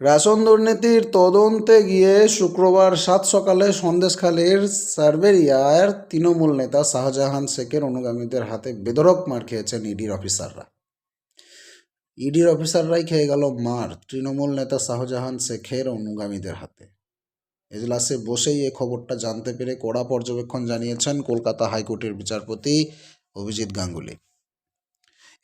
Ration দুর্নীতির তদন্তে গিয়ে শুক্রবার সাত সকালে সন্দেশখালীর সার্ভেরিয়ার তৃণমূল নেতা শাহজাহান শেখের অনুগামীদের হাতে বেধড়ক মার খেয়েছেন ইডির অফিসাররা। ইডির অফিসাররাই খেয়ে গেল মার তৃণমূল নেতা শাহজাহান শেখের অনুগামীদের হাতে। এজলাসে বসেই এ খবরটা জানতে পেরে কড়া পর্যবেক্ষণ জানিয়েছেন কলকাতা হাইকোর্টের বিচারপতি অভিজিৎ গাঙ্গুলি।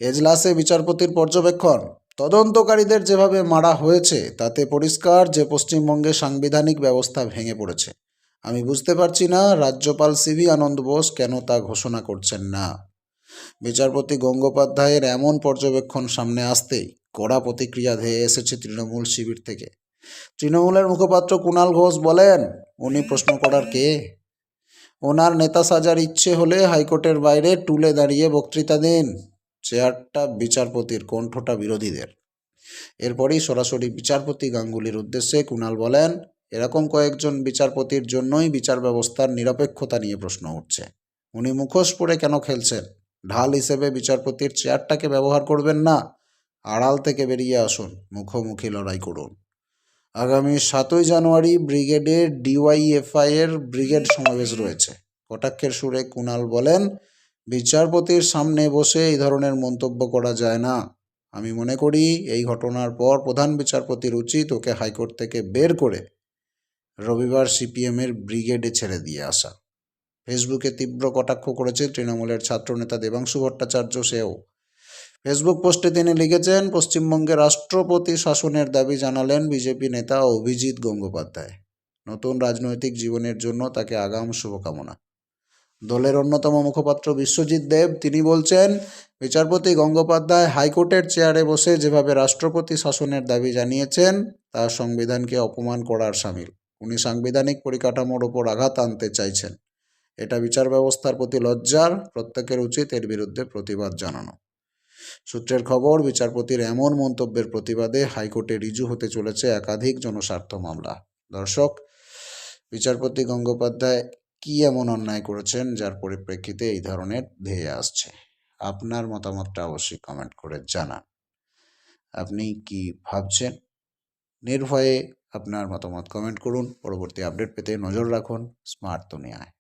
এজলাসে বিচারপতির পর্যবেক্ষণ, তদন্তকারীদের যেভাবে মারা হয়েছে তাতে পরিষ্কার যে পশ্চিমবঙ্গে সাংবিধানিক ব্যবস্থা ভেঙে পড়েছে। আমি বুঝতে পারছি না রাজ্যপাল সিভি আনন্দ বোস কেন তা ঘোষণা করছেন না। বিচারপতি গঙ্গোপাধ্যায়ের এমন পর্যবেক্ষণ সামনে আসতেই কড়া প্রতিক্রিয়া ধেয়ে এসেছে তৃণমূল শিবির থেকে। তৃণমূলের মুখপাত্র কুণাল ঘোষ বলেন, উনি প্রশ্ন করার কে? ওনার নেতা সাজার ইচ্ছে হলে হাইকোর্টের বাইরে টুলে দাঁড়িয়ে বক্তৃতা দিন। চেয়ারটা বিচারপতির, কণ্ঠটা বিরোধীদের। এরপরই সরাসরি বিচারপতি গাঙ্গুলির উদ্দেশ্যে কুণাল বলেন, এরকম কয়েকজন বিচারপতির জন্যই বিচার ব্যবস্থার নিরপেক্ষতা নিয়ে প্রশ্ন উঠছে। উনি মুখোশ পরে কেন খেলছেন? ঢাল হিসেবে বিচারপতির চেয়ারটাকে ব্যবহার করবেন না, আড়াল থেকে বেরিয়ে আসুন, মুখোমুখি লড়াই করুন। আগামী 7ই জানুয়ারি ব্রিগেডের ডিওয়াইএফআই এর ব্রিগেড সমাবেশ রয়েছে। কটাক্ষের সুরে কুণাল বলেন, বিচারপতির সামনে বসে এই ধরনের মন্তব্য করা যায় না। আমি মনে করি এই ঘটনার পর প্রধান বিচারপতির উচিত ওকে হাইকোর্ট থেকে বের করে রবিবার সিপিএমের ব্রিগেডে ছেড়ে দিয়ে আসা। ফেসবুকে তীব্র কটাক্ষ করেছে তৃণমূলের ছাত্রনেতা দেবাংশু ভট্টাচার্য। সেও ফেসবুক পোস্টে তিনি লিখেছেন, পশ্চিমবঙ্গে রাষ্ট্রপতি শাসনের দাবি জানালেন বিজেপি নেতা অভিজিৎ গঙ্গোপাধ্যায়। নতুন রাজনৈতিক জীবনের জন্য তাকে আগাম শুভকামনা। দলের অন্যতম মুখপাত্র বিশ্বজিৎ দেব তিনি বলছেন, বিচারপতি গঙ্গোপাধ্যায় হাইকোর্টের চেয়ারে বসে যেভাবে রাষ্ট্রপতি শাসনের দাবি জানিয়েছেন তা সংবিধানকে অপমান করার শামিল। উনি সাংবিধানিক পরিকাঠামোর ওপর আঘাত আনতে চাইছেন। এটা বিচার ব্যবস্থার প্রতি লজ্জার। প্রত্যেকের উচিত এর বিরুদ্ধে প্রতিবাদ জানানো। সূত্রের খবর, বিচারপতির এমন মন্তব্যের প্রতিবাদে হাইকোর্টে রিজু হতে চলেছে একাধিক জনস্বার্থ মামলা। দর্শক, বিচারপতি গঙ্গোপাধ্যায় কি এমন অন্যায় করেছেন যার পরিপ্রেক্ষিতে এই ধরনের ধেয়ে আসছে? আপনার মতামতটা অবশ্যই কমেন্ট করে জানান। আপনি কি ভাবছেন? নির্ভয়ে আপনার মতামত কমেন্ট করুন। পরবর্তী আপডেট পেতে নজর রাখুন স্মার্ট দুনিয়ায়।